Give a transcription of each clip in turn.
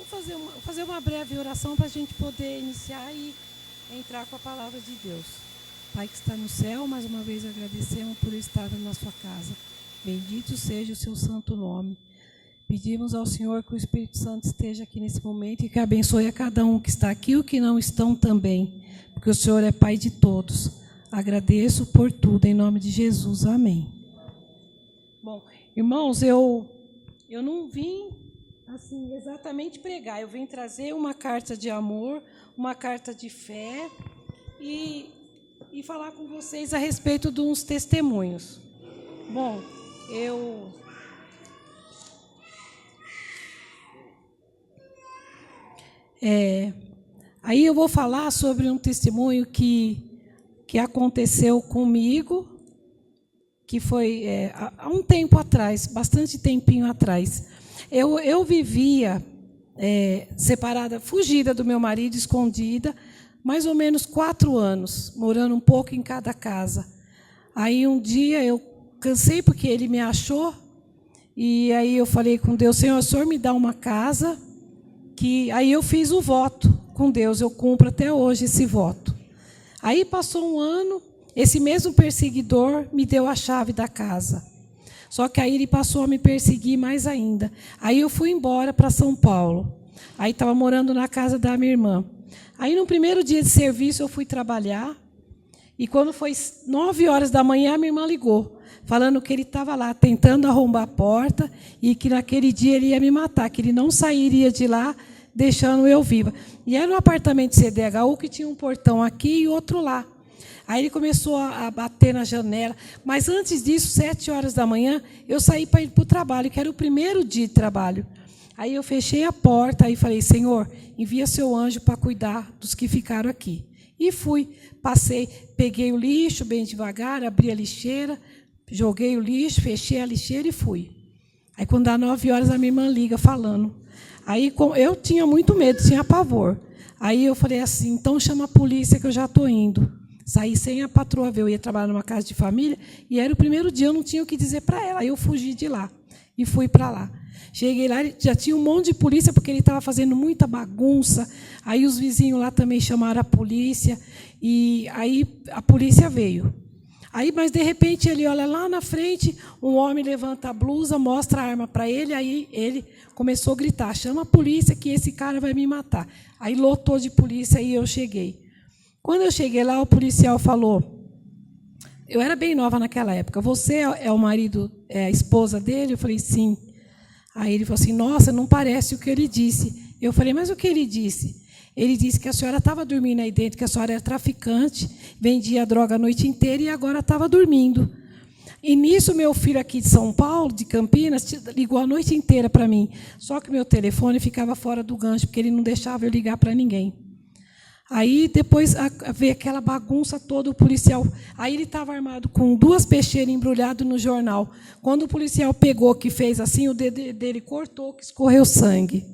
Vou fazer uma breve oração para a gente poder iniciar e entrar com a palavra de Deus. Pai que está no céu, mais uma vez agradecemos por estar na sua casa. Bendito seja o seu santo nome. Pedimos ao Senhor que o Espírito Santo esteja aqui nesse momento e que abençoe a cada um que está aqui e os que não estão também, porque o Senhor é Pai de todos. Agradeço por tudo, em nome de Jesus. Amém. Bom, irmãos, eu não vim assim exatamente pregar, eu vim trazer uma carta de amor, uma carta de fé e falar com vocês a respeito de uns testemunhos. Bom, aí eu vou falar sobre um testemunho que aconteceu comigo, que foi há um tempo atrás, bastante tempinho atrás. Eu vivia separada, fugida do meu marido, escondida, mais ou menos 4 anos, morando um pouco em cada casa. Aí um dia eu cansei porque ele me achou, e aí eu falei com Deus, Senhor, o Senhor me dá uma casa, aí eu fiz o voto com Deus, eu cumpro até hoje esse voto. Aí passou um ano, esse mesmo perseguidor me deu a chave da casa. Só que aí ele passou a me perseguir mais ainda. Aí eu fui embora para São Paulo. Aí estava morando na casa da minha irmã. Aí no primeiro dia de serviço eu fui trabalhar. E quando foi 9 horas da manhã, a minha irmã ligou, falando que ele estava lá tentando arrombar a porta e que naquele dia ele ia me matar, que ele não sairia de lá deixando eu viva. E era um apartamento CDHU que tinha um portão aqui e outro lá. Aí ele começou a bater na janela. Mas antes disso, 7 horas da manhã, eu saí para ir para o trabalho, que era o primeiro dia de trabalho. Aí eu fechei a porta e falei, Senhor, envia seu anjo para cuidar dos que ficaram aqui. E fui, passei, peguei o lixo bem devagar, abri a lixeira, joguei o lixo, fechei a lixeira e fui. Aí quando dá 9 horas, a minha irmã liga falando. Aí eu tinha muito medo, tinha pavor. Aí eu falei assim, então chama a polícia que eu já estou indo. Saí sem a patroa ver, eu ia trabalhar numa casa de família, e era o primeiro dia, eu não tinha o que dizer para ela. Aí eu fugi de lá e fui para lá. Cheguei lá, já tinha um monte de polícia, porque ele estava fazendo muita bagunça. Aí os vizinhos lá também chamaram a polícia, e aí a polícia veio. Aí, mas, de repente, ele olha lá na frente, um homem levanta a blusa, mostra a arma para ele, aí ele começou a gritar, chama a polícia que esse cara vai me matar. Aí lotou de polícia e eu cheguei. Quando eu cheguei lá, o policial falou, eu era bem nova naquela época, você é o marido, é a esposa dele? Eu falei, sim. Aí ele falou assim, nossa, não parece o que ele disse. Eu falei, mas o que ele disse? Ele disse que a senhora estava dormindo aí dentro, que a senhora era traficante, vendia droga a noite inteira e agora estava dormindo. E nisso, meu filho aqui de São Paulo, de Campinas, ligou a noite inteira para mim. Só que meu telefone ficava fora do gancho, porque ele não deixava eu ligar para ninguém. Aí, depois, veio aquela bagunça toda, o policial... Aí ele estava armado com 2 peixeiras embrulhadas no jornal. Quando o policial pegou, que fez assim, o dedo dele cortou, que escorreu sangue.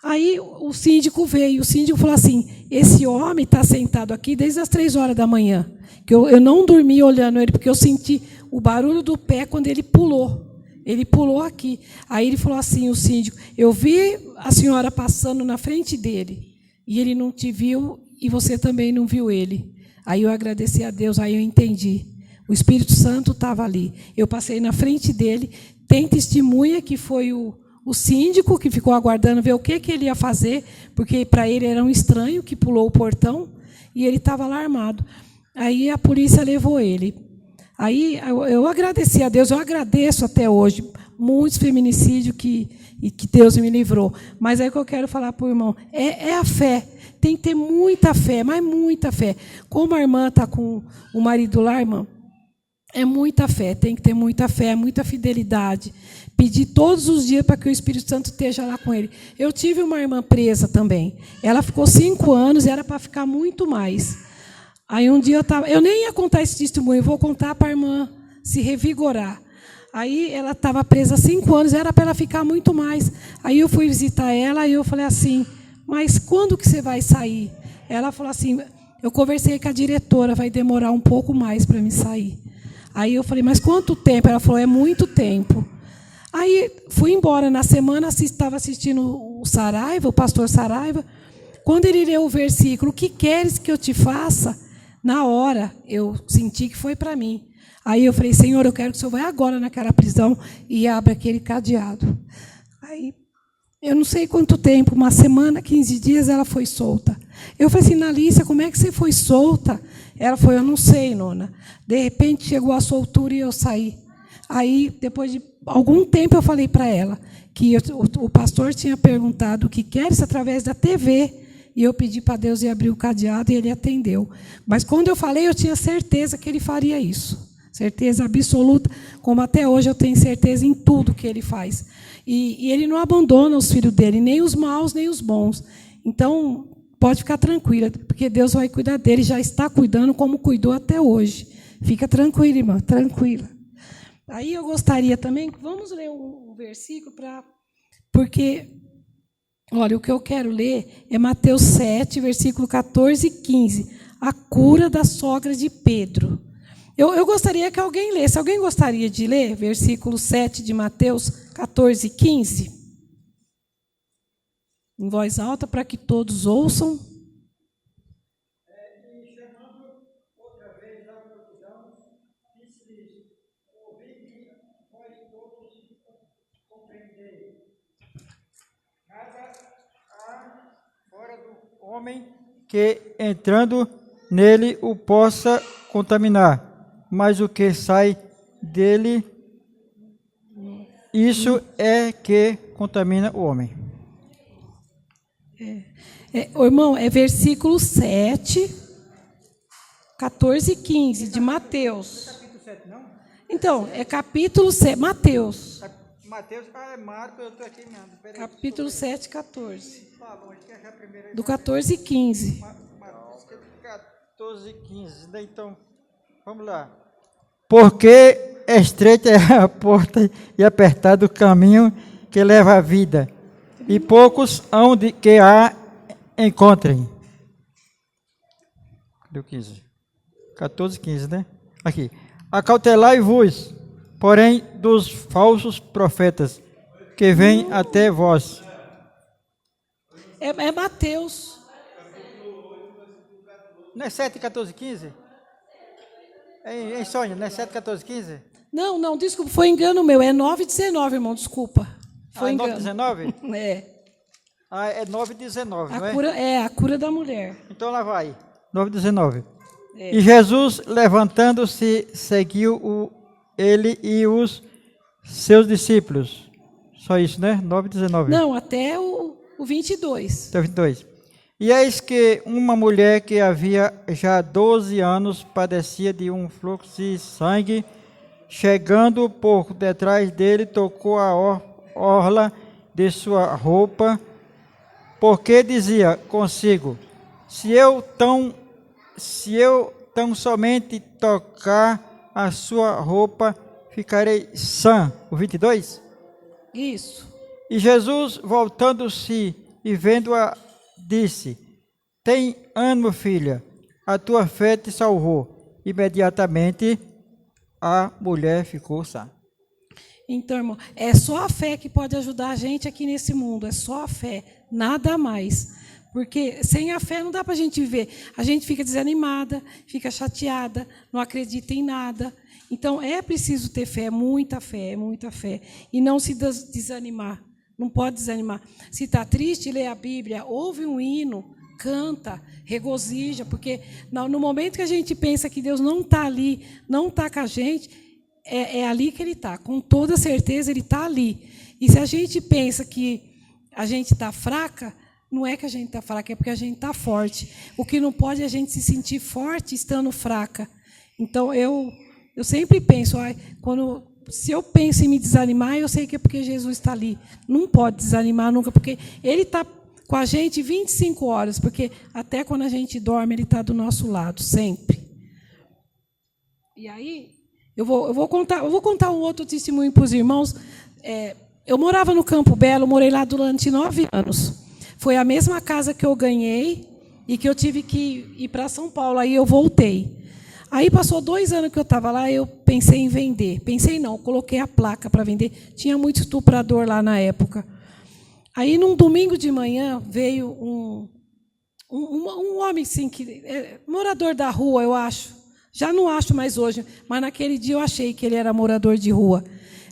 Aí o síndico veio, o síndico falou assim, esse homem está sentado aqui desde as 3 horas da manhã. Que eu não dormi olhando ele, porque eu senti o barulho do pé quando ele pulou. Ele pulou aqui. Aí ele falou assim, o síndico, eu vi a senhora passando na frente dele, e ele não te viu, e você também não viu ele. Aí eu agradeci a Deus, aí eu entendi. O Espírito Santo estava ali. Eu passei na frente dele, tem testemunha que foi o síndico que ficou aguardando ver o que ele ia fazer, porque para ele era um estranho que pulou o portão, e ele estava lá armado. Aí a polícia levou ele. Aí eu agradeci a Deus, eu agradeço até hoje, muitos feminicídios que Deus me livrou. Mas aí o que eu quero falar para o irmão, é a fé. Tem que ter muita fé, mas muita fé. Como a irmã está com o marido lá, irmã, é muita fé, tem que ter muita fé, muita fidelidade. Pedir todos os dias para que o Espírito Santo esteja lá com ele. Eu tive uma irmã presa também. Ela ficou 5 anos e era para ficar muito mais. Aí um dia eu nem ia contar esse testemunho, vou contar para a irmã se revigorar. Aí ela estava presa há 5 anos, era para ela ficar muito mais. Aí eu fui visitar ela e eu falei assim, mas quando que você vai sair? Ela falou assim, eu conversei com a diretora, vai demorar um pouco mais para me sair. Aí eu falei, mas quanto tempo? Ela falou, é muito tempo. Aí fui embora. Na semana estava assistindo o Saraiva, o pastor Saraiva. Quando ele leu o versículo, o que queres que eu te faça? Na hora, eu senti que foi para mim. Aí eu falei, Senhor, eu quero que o Senhor vá agora naquela prisão e abra aquele cadeado. Aí, eu não sei quanto tempo, uma semana, 15 dias, ela foi solta. Eu falei assim, Nalícia, como é que você foi solta? Ela falou, eu não sei, nona. De repente, chegou a soltura e eu saí. Aí, depois de algum tempo, eu falei para ela que o pastor tinha perguntado o que queres através da TV. E eu pedi para Deus ir abrir o cadeado e ele atendeu. Mas quando eu falei, eu tinha certeza que ele faria isso. Certeza absoluta, como até hoje eu tenho certeza em tudo que ele faz. E ele não abandona os filhos dele, nem os maus, nem os bons. Então, pode ficar tranquila, porque Deus vai cuidar dele, já está cuidando como cuidou até hoje. Fica tranquila, irmã, tranquila. Aí eu gostaria também, vamos ler um versículo, porque, olha, o que eu quero ler é Mateus 7, versículo 14 e 15. A cura da sogra de Pedro. Eu gostaria que alguém lesse. Alguém gostaria de ler versículo 7 de Mateus 14 e 15? Em voz alta, para que todos ouçam. E chamando outra vez a multidão, disse-lhes, ouvi-me, vós todos compreendei. Nada há fora do homem que, entrando nele, o possa contaminar. Mas o que sai dele, isso é que contamina o homem. Irmão, é versículo 7, 14 e 15 de Mateus. É capítulo 7, não? Então, é capítulo 7, Mateus. Mateus, é Marcos, eu estou aqui mesmo. Capítulo 7, 14. Tá longe, que é a primeira. Do 14 e 15. Mateus 14 e 15. Então, vamos lá. Porque estreita é a porta e apertado o caminho que leva à vida, e poucos hão de que a encontrem. Deu 15. 14, 15, né? Aqui. Acautelai-vos, porém, dos falsos profetas que vêm até vós. É Mateus. Não é 7, 14, 15? Em Sônia, não é 7, 14, 15? Não, desculpa, foi engano meu. É 9 e 19, irmão, desculpa. Foi engano. 9, 19? É. É 9, 19, não é? A cura da mulher. Então lá vai. 9, 19. É. E Jesus, levantando-se, seguiu ele e os seus discípulos. Só isso, né? 9, 19. Não, até o 22. Até 22. E eis que uma mulher que havia já 12 anos padecia de um fluxo de sangue, chegando por detrás dele, tocou a orla de sua roupa, porque dizia consigo, se eu tão somente tocar a sua roupa, ficarei sã. O 22? Isso. E Jesus, voltando-se e vendo-a, disse, tem ânimo, filha, a tua fé te salvou. Imediatamente a mulher ficou sã. Então, irmão, é só a fé que pode ajudar a gente aqui nesse mundo, é só a fé, nada mais. Porque sem a fé não dá para a gente viver. A gente fica desanimada, fica chateada, não acredita em nada. Então, é preciso ter fé, muita fé, muita fé. E não se desanimar, não pode desanimar. Se está triste, lê a Bíblia, ouve um hino, canta, regozija, porque no momento que a gente pensa que Deus não está ali, não está com a gente, é ali que Ele está. Com toda certeza, Ele está ali. E se a gente pensa que a gente está fraca, não é que a gente está fraca, é porque a gente está forte. O que não pode é a gente se sentir forte estando fraca. Então, eu sempre penso, se eu penso em me desanimar, eu sei que é porque Jesus está ali. Não pode desanimar nunca, porque Ele está com a gente 25 horas, porque até quando a gente dorme, Ele está do nosso lado, sempre. E aí, eu vou contar um outro testemunho para os irmãos. Eu morava no Campo Belo, morei lá durante 9 anos. Foi a mesma casa que eu ganhei e que eu tive que ir para São Paulo, aí eu voltei. Aí passou 2 anos que eu estava lá, eu pensei em vender. Pensei não, coloquei a placa para vender. Tinha muito estuprador lá na época. Aí, num domingo de manhã, veio um homem, assim, morador da rua, eu acho. Já não acho mais hoje, mas naquele dia eu achei que ele era morador de rua.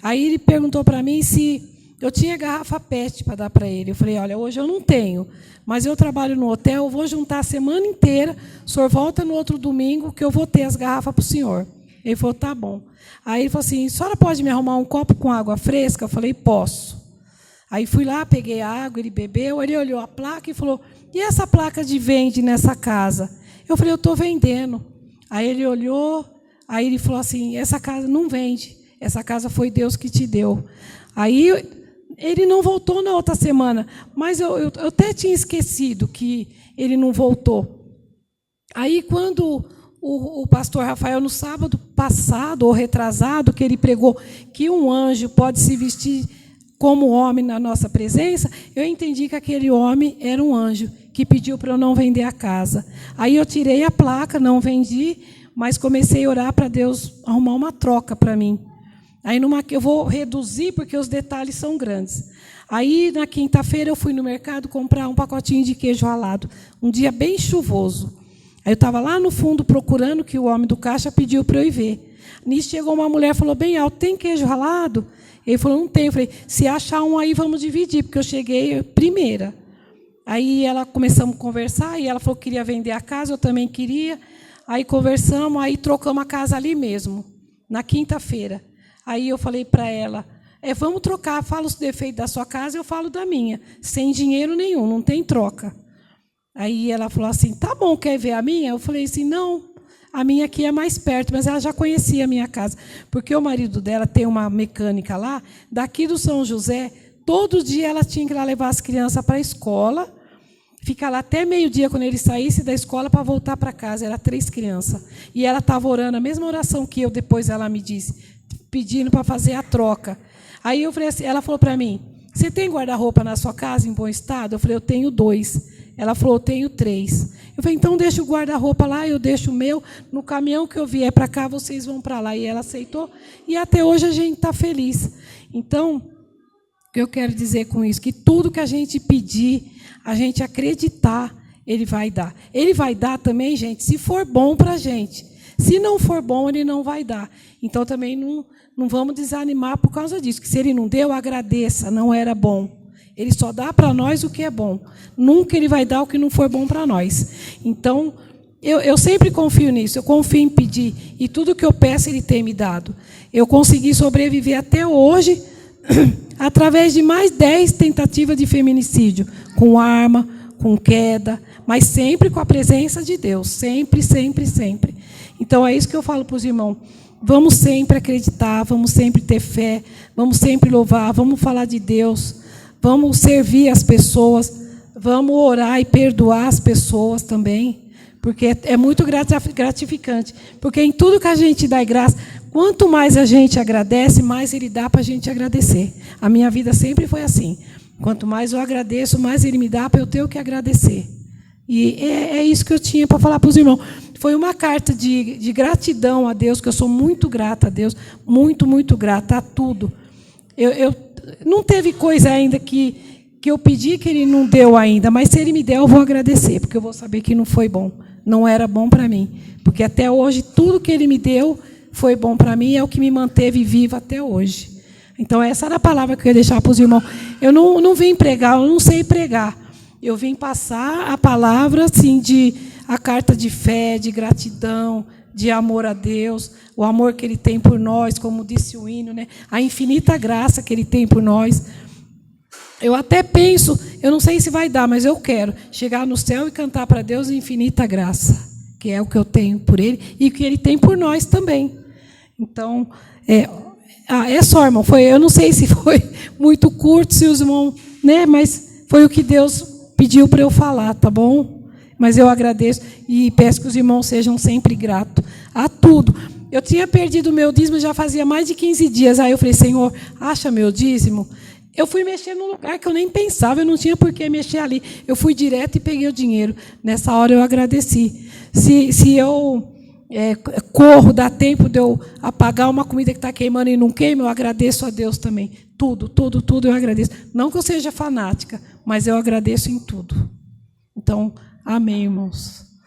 Aí ele perguntou para mim se eu tinha garrafa PET para dar para ele. Eu falei, olha, hoje eu não tenho, mas eu trabalho no hotel, eu vou juntar a semana inteira, o senhor volta no outro domingo que eu vou ter as garrafas para o senhor. Ele falou, tá bom. Aí ele falou assim, a senhora pode me arrumar um copo com água fresca? Eu falei, posso. Aí fui lá, peguei a água, ele bebeu, ele olhou a placa e falou, e essa placa de vende nessa casa? Eu falei, eu estou vendendo. Aí ele olhou, aí ele falou assim, essa casa não vende, essa casa foi Deus que te deu. Aí ele não voltou na outra semana, mas eu até tinha esquecido que ele não voltou. Aí, quando o pastor Rafael, no sábado passado, ou retrasado, que ele pregou que um anjo pode se vestir como homem na nossa presença, eu entendi que aquele homem era um anjo, que pediu para eu não vender a casa. Aí eu tirei a placa, não vendi, mas comecei a orar para Deus arrumar uma troca para mim. Aí eu vou reduzir porque os detalhes são grandes. Aí na quinta-feira eu fui no mercado comprar um pacotinho de queijo ralado, um dia bem chuvoso. Aí eu estava lá no fundo procurando, que o homem do caixa pediu para eu ir ver. Nisso chegou uma mulher e falou, bem alto, tem queijo ralado? Ele falou, não tem. Eu falei, se achar um aí, vamos dividir, porque eu cheguei primeira. Aí começamos a conversar, e ela falou que queria vender a casa, eu também queria. Aí conversamos, aí trocamos a casa ali mesmo, na quinta-feira. Aí eu falei para ela, vamos trocar, fala os defeitos da sua casa, eu falo da minha, sem dinheiro nenhum, não tem troca. Aí ela falou assim, tá bom, quer ver a minha? Eu falei assim, não, a minha aqui é mais perto, mas ela já conhecia a minha casa, porque o marido dela tem uma mecânica lá, daqui do São José, todo dia ela tinha que ir lá levar as crianças para a escola, ficar lá até meio-dia, quando ele saísse da escola, para voltar para casa, era 3 crianças. E ela estava orando a mesma oração que eu, depois ela me disse, pedindo para fazer a troca. Aí eu falei assim, ela falou para mim, você tem guarda-roupa na sua casa em bom estado? Eu falei, eu tenho 2. Ela falou, eu tenho 3. Eu falei, então deixa o guarda-roupa lá, eu deixo o meu, no caminhão que eu vier para cá, vocês vão para lá. E ela aceitou, e até hoje a gente está feliz. Então, o que eu quero dizer com isso? Que tudo que a gente pedir, a gente acreditar, Ele vai dar. Ele vai dar também, gente, se for bom para a gente. Se não for bom, Ele não vai dar. Então, também não vamos desanimar por causa disso. Que se Ele não deu, agradeça, não era bom. Ele só dá para nós o que é bom. Nunca Ele vai dar o que não for bom para nós. Então, eu sempre confio nisso. Eu confio em pedir. E tudo que eu peço, Ele tem me dado. Eu consegui sobreviver até hoje através de mais 10 tentativas de feminicídio. Com arma, com queda, mas sempre com a presença de Deus. Sempre, sempre, sempre. Então, é isso que eu falo para os irmãos. Vamos sempre acreditar, vamos sempre ter fé, vamos sempre louvar, vamos falar de Deus, vamos servir as pessoas, vamos orar e perdoar as pessoas também, porque é muito gratificante. Porque em tudo que a gente dá graça, quanto mais a gente agradece, mais Ele dá para a gente agradecer. A minha vida sempre foi assim. Quanto mais eu agradeço, mais Ele me dá para eu ter o que agradecer. E é isso que eu tinha para falar para os irmãos. Foi uma carta de gratidão a Deus, que eu sou muito grata a Deus, muito, muito grata a tudo. Não teve coisa ainda que eu pedi que Ele não deu ainda, mas se Ele me der, eu vou agradecer, porque eu vou saber que não foi bom, não era bom para mim. Porque até hoje, tudo que Ele me deu foi bom para mim, é o que me manteve viva até hoje. Então, essa era a palavra que eu ia deixar para os irmãos. Eu não vim pregar, eu não sei pregar. Eu vim passar a palavra, assim, a carta de fé, de gratidão, de amor a Deus, o amor que Ele tem por nós, como disse o hino, né? A infinita graça que Ele tem por nós. Eu até penso, eu não sei se vai dar, mas eu quero chegar no céu e cantar para Deus infinita graça, que é o que eu tenho por Ele e que Ele tem por nós também. Então, só, irmão, eu não sei se foi muito curto, se os irmãos, né? Mas foi o que Deus pediu para eu falar, tá bom? Mas eu agradeço e peço que os irmãos sejam sempre gratos a tudo. Eu tinha perdido o meu dízimo já fazia mais de 15 dias. Aí eu falei, Senhor, acha meu dízimo? Eu fui mexer num lugar que eu nem pensava, eu não tinha por que mexer ali. Eu fui direto e peguei o dinheiro. Nessa hora eu agradeci. Se eu corro, dá tempo de eu apagar uma comida que está queimando e não queima, eu agradeço a Deus também. Tudo eu agradeço. Não que eu seja fanática, mas eu agradeço em tudo. Então, amém, irmãos.